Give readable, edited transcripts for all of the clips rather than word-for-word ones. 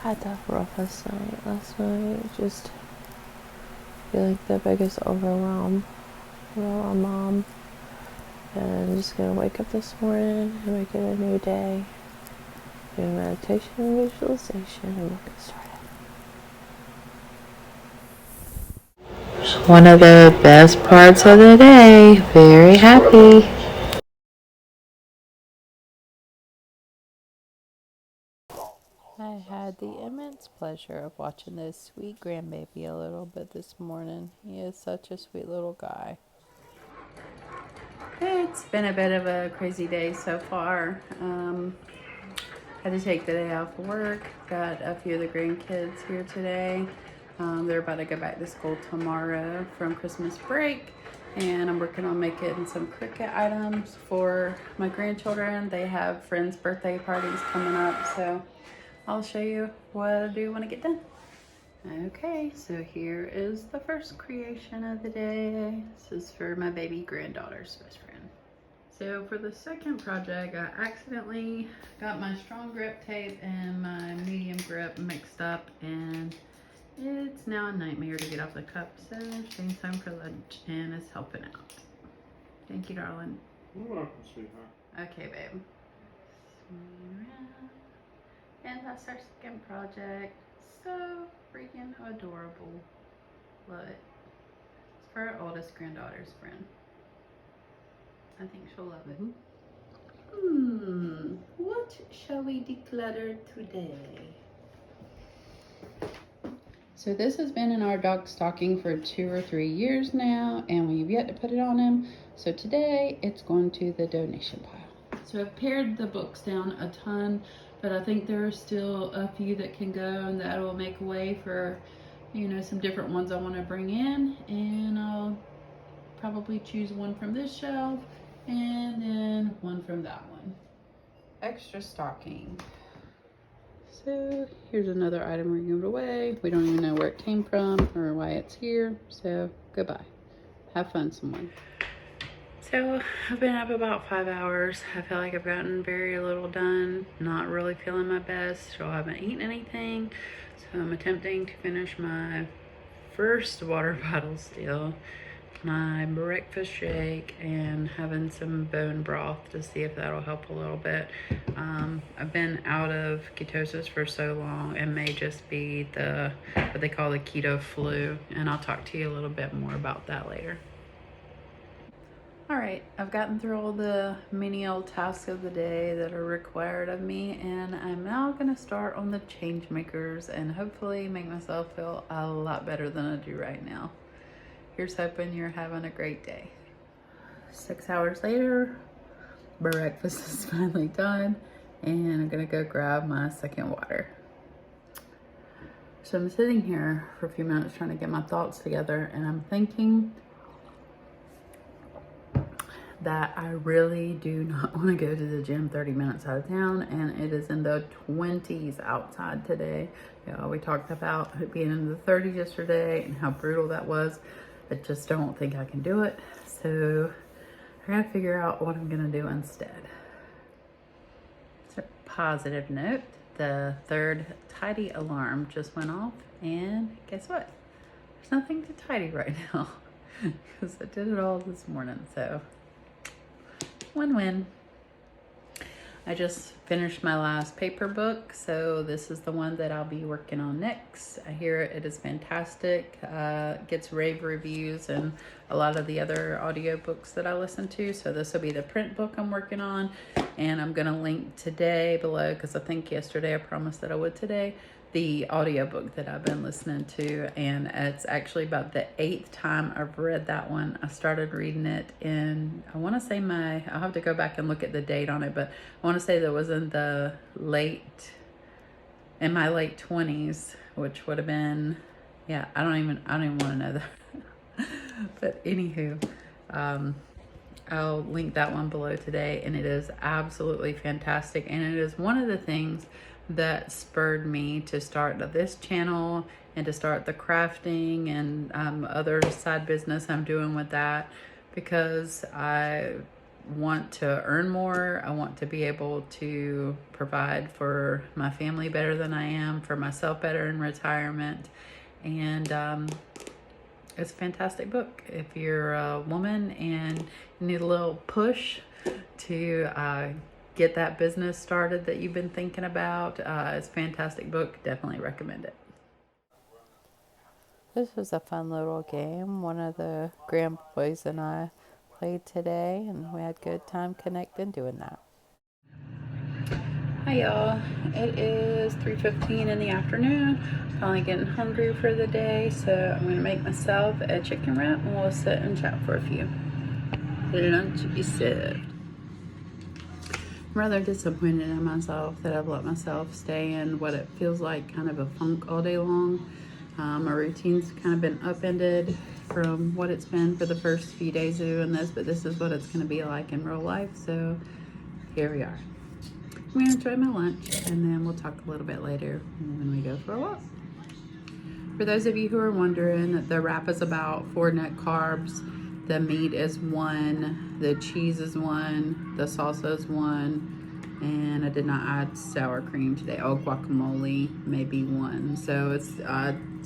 had that rough last night. Just feel like the biggest overwhelm while I'm mom. And I'm just gonna wake up this morning and make it a new day. Do meditation and visualization, and we'll get started. One of the best parts of the day. Very happy. I had the immense pleasure of watching this sweet grandbaby a little bit this morning. He is such a sweet little guy. It's been a bit of a crazy day so far. Had to take the day off of work. Got a few of the grandkids here today. They're about to go back to school tomorrow from Christmas break. And I'm working on making some Cricut items for my grandchildren. They have friends' birthday parties coming up, so I'll show you what I do when I get done. Okay, so here is the first creation of the day. This is for my baby granddaughter's best friend. So for the second project, I accidentally got my strong grip tape and my medium grip mixed up, and it's now a nightmare to get off the cup. So Shane's home for lunch and is helping out. Thank you, darling. You're welcome, sweetheart. Okay, babe. And that's our second project. So freaking adorable. Love it. It's for our oldest granddaughter's friend. I think she'll love it. What shall we declutter today? So this has been in our dog stocking for 2 or 3 years now, and we've yet to put it on him. So today it's going to the donation pile. So I've pared the books down a ton, but I think there are still a few that can go, and that will make way for, you know, some different ones I want to bring in. And I'll probably choose one from this shelf and then one from that one. Extra stocking. So here's another item we gave away. We don't even know where it came from or why it's here. So goodbye. Have fun, someone. So I've been up about 5 hours. I feel like I've gotten very little done. Not really feeling my best. So I haven't eaten anything. So I'm attempting to finish my first water bottle still, my breakfast shake, and having some bone broth to see if that'll help a little bit. I've been out of ketosis for so long, it may just be the what they call the keto flu, and I'll talk to you a little bit more about that later. All right, I've gotten through all the menial tasks of the day that are required of me, and I'm now gonna start on the change makers and hopefully make myself feel a lot better than I do right now. Here's hoping you're having a great day. 6 hours later, breakfast is finally done, and I'm gonna go grab my second water. So I'm sitting here for a few minutes trying to get my thoughts together, and I'm thinking that I really do not want to go to the gym 30 minutes out of town, and it is in the 20s outside today. You know, we talked about it being in the 30s yesterday and how brutal that was. I just don't think I can do it. So I gotta figure out what I'm gonna do instead. So, positive note, the third tidy alarm just went off, and guess what? There's nothing to tidy right now because I did it all this morning. So win-win. I just finished my last paper book, so this is the one that I'll be working on next. I hear it is fantastic, gets rave reviews and a lot of the other audiobooks that I listen to. So this will be the print book I'm working on, and I'm gonna link today below, because I think yesterday I promised that I would today, the audiobook that I've been listening to, and it's actually about the 8th time I've read that one. I started reading it in, I want to say I'll have to go back and look at the date on it, but I want to say that was in my late 20s, which would have been, yeah, I don't even want to know that. But anywho, I'll link that one below today, and it is absolutely fantastic, and it is one of the things that spurred me to start this channel and to start the crafting and other side business I'm doing with that, because I want to earn more. I want to be able to provide for my family better than I am, for myself better in retirement. And it's a fantastic book. If you're a woman and you need a little push to get that business started that you've been thinking about, it's a fantastic book. Definitely recommend it. This was a fun little game. One of the grandboys and I played today, and we had a good time connecting doing that. Hi y'all, it is 3:15 in the afternoon. Finally getting hungry for the day, so I'm gonna make myself a chicken wrap and we'll sit and chat for a few. Lunch is served. I'm rather disappointed in myself that I've let myself stay in what it feels like kind of a funk all day long. My routine's kind of been upended from what it's been for the first few days of doing this, but this is what it's gonna be like in real life, so here we are. I'm gonna enjoy my lunch and then we'll talk a little bit later when we go for a walk. For those of you who are wondering, the wrap is about 4 net carbs. The meat is 1, the cheese is 1, the salsa is 1, and I did not add sour cream today. Oh, guacamole, maybe 1. So it's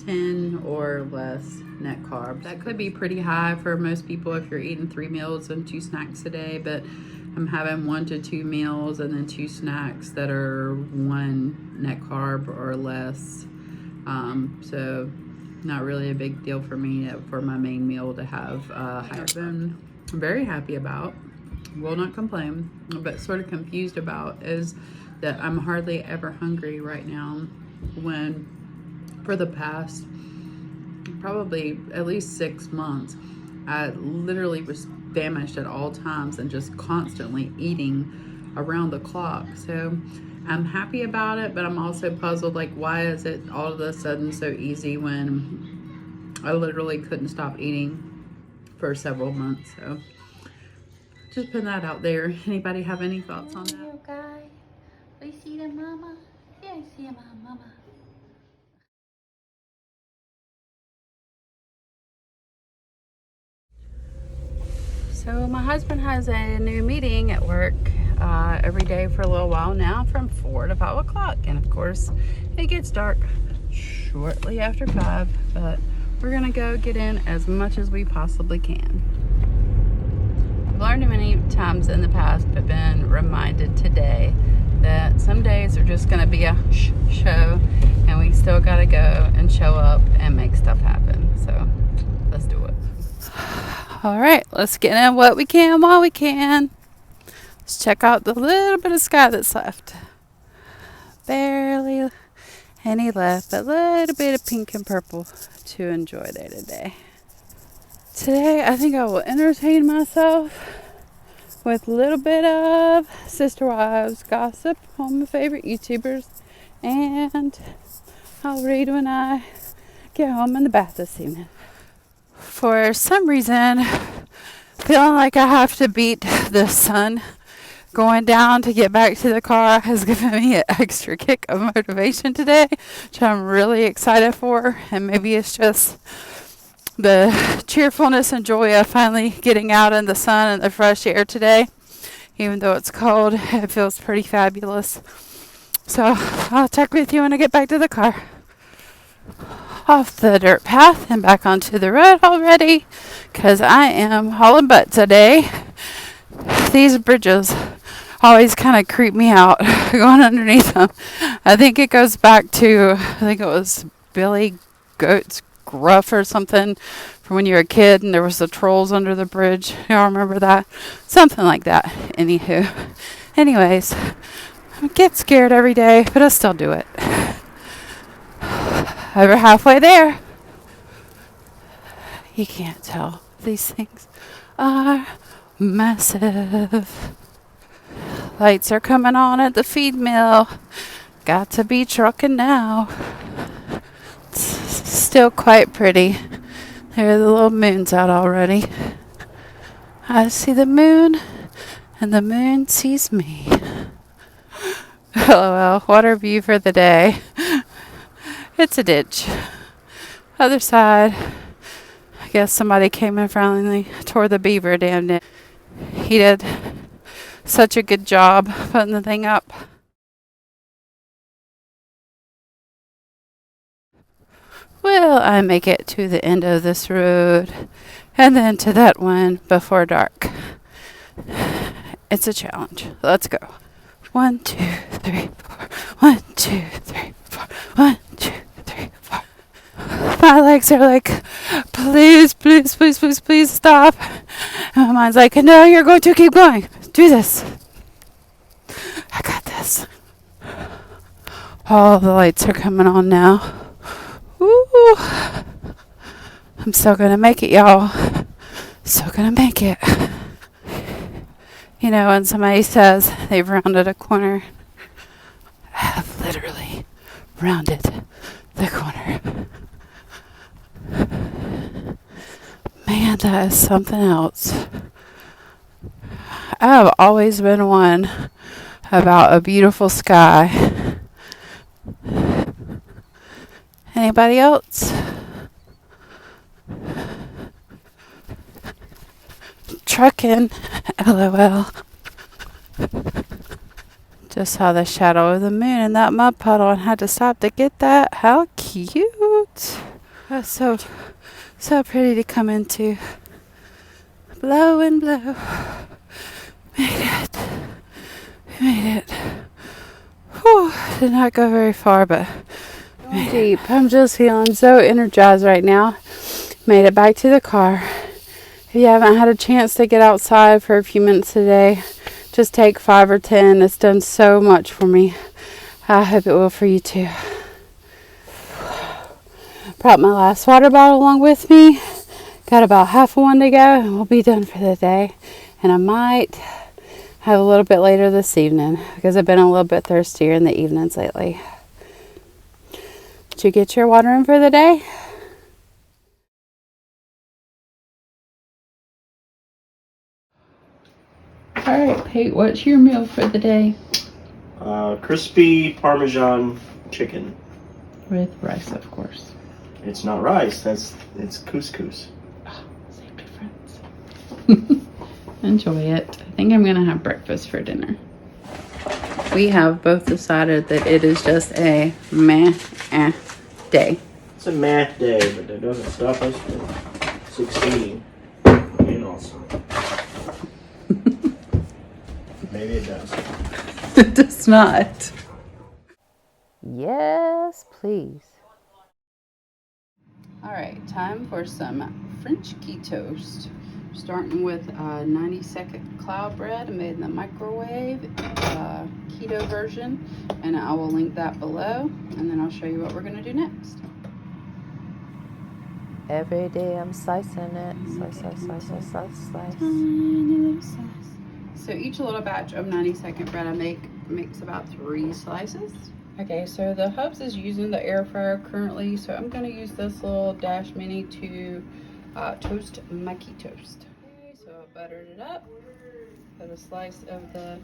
10 or less net carbs. That could be pretty high for most people if you're eating 3 meals and 2 snacks a day, but I'm having 1 to 2 meals and then 2 snacks that are 1 net carb or less. So not really a big deal for me for my main meal to have higher. I've been very happy about, will not complain, but sort of confused about is that I'm hardly ever hungry right now, when for the past probably at least 6 months I literally was famished at all times and just constantly eating around the clock. So I'm happy about it, but I'm also puzzled, like, why is it all of a sudden so easy when I literally couldn't stop eating for several months? So just putting that out there. Anybody have any thoughts on that? Okay. We see the mama. Yeah, I see my mama. So my husband has a new meeting at work every day for a little while now, from 4 to 5 o'clock. And of course, it gets dark shortly after 5, but we're gonna go get in as much as we possibly can. I've learned many times in the past, but been reminded today that some days are just gonna be a show, and we still gotta go and show up and make stuff happen. So let's do it. All right, let's get in what we can while we can. Let's check out the little bit of sky that's left. Barely any left, but a little bit of pink and purple to enjoy there today. Today, I think I will entertain myself with a little bit of Sister Wives gossip on my favorite YouTubers, and I'll read when I get home in the bath this evening. For some reason, feeling like I have to beat the sun going down to get back to the car has given me an extra kick of motivation today, which I'm really excited for. And maybe it's just the cheerfulness and joy of finally getting out in the sun and the fresh air today. Even though it's cold, it feels pretty fabulous. So I'll check with you when I get back to the car. Off the dirt path and back onto the road already, because I am hauling butt today. These bridges always kind of creep me out going underneath them. I think it goes back to, I think it was Billy Goat's Gruff or something from when you were a kid and there was the trolls under the bridge. Y'all remember that? Something like that. Anywho. Anyways, I get scared every day, but I still do it. Over halfway there. You can't tell. These things are massive. Lights are coming on at the feed mill. Got to be trucking now. It's still quite pretty. There are the little moons out already. I see the moon, and the moon sees me. LOL, water view for the day. It's a ditch. Other side, I guess somebody came and finally tore the beaver dam down. He did such a good job putting the thing up. Will I make it to the end of this road and then to that one before dark? It's a challenge. Let's go. 1, 2, 3, 4. 1, 2, 3, 4. 1, 2, 3, 4. My legs are like, please, please, please, please, please stop. And my mind's like, no, you're going to keep going. Do this. I got this. All the lights are coming on now. Ooh. I'm still gonna make it, y'all. Still gonna make it. You know, when somebody says they've rounded a corner, I have literally rounded the corner. Man, that is something else. I have always been one about a beautiful sky. Anybody else? Trucking, LOL. Just saw the shadow of the moon in that mud puddle and had to stop to get that. How cute. That's so pretty to come into. Blow and blow. Made it. We made it. Whew. Did not go very far, but deep. I'm just feeling so energized right now. Made it back to the car. If you haven't had a chance to get outside for a few minutes today, just take 5 or 10. It's done so much for me. I hope it will for you too. Brought my last water bottle along with me. Got about half of one to go and we'll be done for the day. And I might have a little bit later this evening because I've been a little bit thirstier in the evenings lately. Did you get your water in for the day? All right, Pate, what's your meal for the day? Crispy Parmesan chicken. With rice, of course. It's not rice, it's couscous. Oh, same difference. Enjoy it. I think I'm going to have breakfast for dinner. We have both decided that it is just a meh day. It's a meh day, but that doesn't stop us from succeeding. And awesome. Maybe it does. It does not. Yes, please. All right, time for some French key toast. Starting with 90-second cloud bread made in the microwave, keto version, and I will link that below, and then I'll show you what we're gonna do next. Every day I'm slicing it. Slice. So each little batch of 90-second bread I makes about 3 slices. Okay, so the Hubs is using the air fryer currently, so I'm gonna use this little Dash Mini to toast my key toast. Okay, so I buttered it up, put a slice of the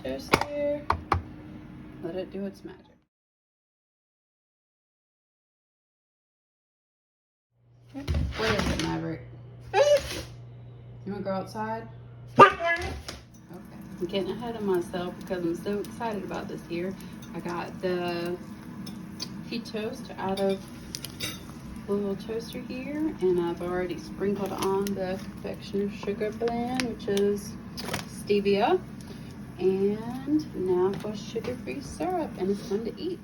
toast there, let it do its magic. What is it, Maverick? You wanna go outside? Okay, I'm getting ahead of myself because I'm so excited about this here. I got the key toast out of the little toaster here, and I've already sprinkled on the confectioner's sugar blend, which is stevia, and now for sugar-free syrup, and it's fun to eat.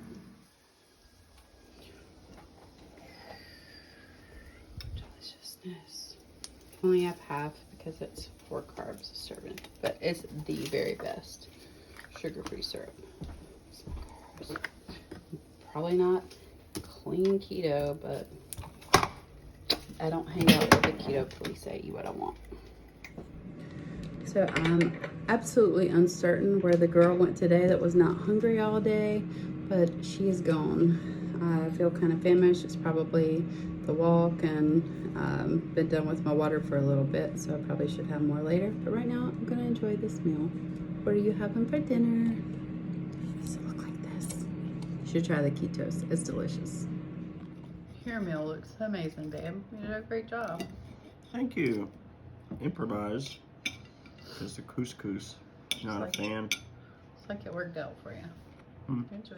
Deliciousness. Only have half because it's 4 carbs a serving, but it's the very best sugar-free syrup. Probably not clean keto, but I don't hang out with the keto police. I eat what I want. So I'm absolutely uncertain where the girl went today that was not hungry all day, but she is gone. I feel kind of famished. It's probably the walk, and been done with my water for a little bit, so I probably should have more later. But right now, I'm gonna enjoy this meal. What are you having for dinner? Does it look like this? You should try the key toast. It's delicious. Your meal looks amazing, babe. You did a great job. Thank you. Improvise. Because the couscous Not a fan. It's like it worked out for you. Hmm. Enjoy.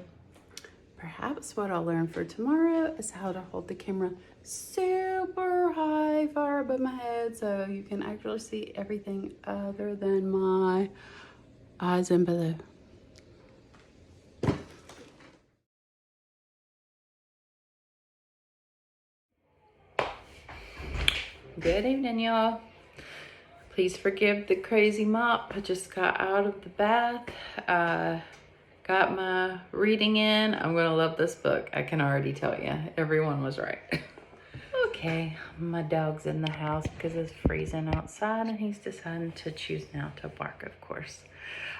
Perhaps what I'll learn for tomorrow is how to hold the camera super high, far above my head, so you can actually see everything other than my eyes and below. Good evening, y'all. Please forgive the crazy mop. I just got out of the bath. Got my reading in. I'm gonna love this book. I can already tell you. Everyone was right. Okay, my dog's in the house because it's freezing outside and he's deciding to choose now to bark, of course.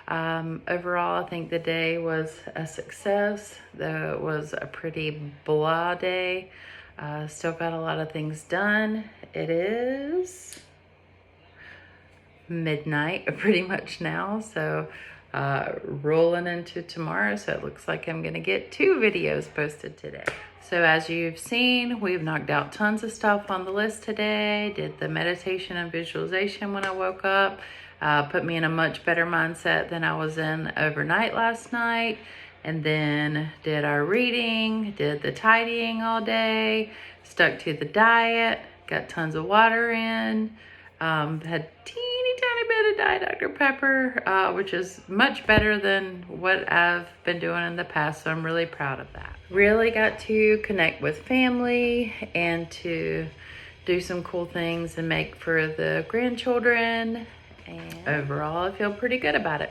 Overall, I think the day was a success, though it was a pretty blah day. Still got a lot of things done. It is midnight pretty much now, so rolling into tomorrow, so it looks like I'm gonna get 2 videos posted today. So as you've seen, we've knocked out tons of stuff on the list today. Did the meditation and visualization when I woke up. Put me in a much better mindset than I was in overnight last night. And then did our reading, did the tidying all day, stuck to the diet, got tons of water in, had teeny tiny bit of Diet Dr. Pepper, which is much better than what I've been doing in the past, so I'm really proud of that. Really got to connect with family and to do some cool things and make for the grandchildren, and overall I feel pretty good about it.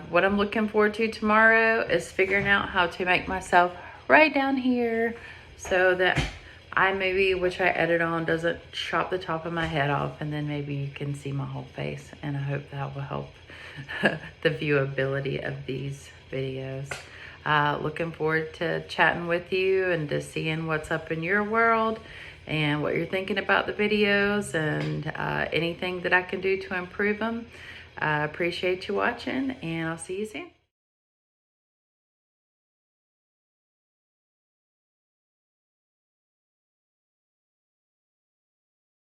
What I'm looking forward to tomorrow is figuring out how to make myself right down here so that iMovie, which I edit on, doesn't chop the top of my head off, and then maybe you can see my whole face, and I hope that will help the viewability of these videos. Looking forward to chatting with you and to seeing what's up in your world and what you're thinking about the videos and anything that I can do to improve them. I appreciate you watching, and I'll see you soon.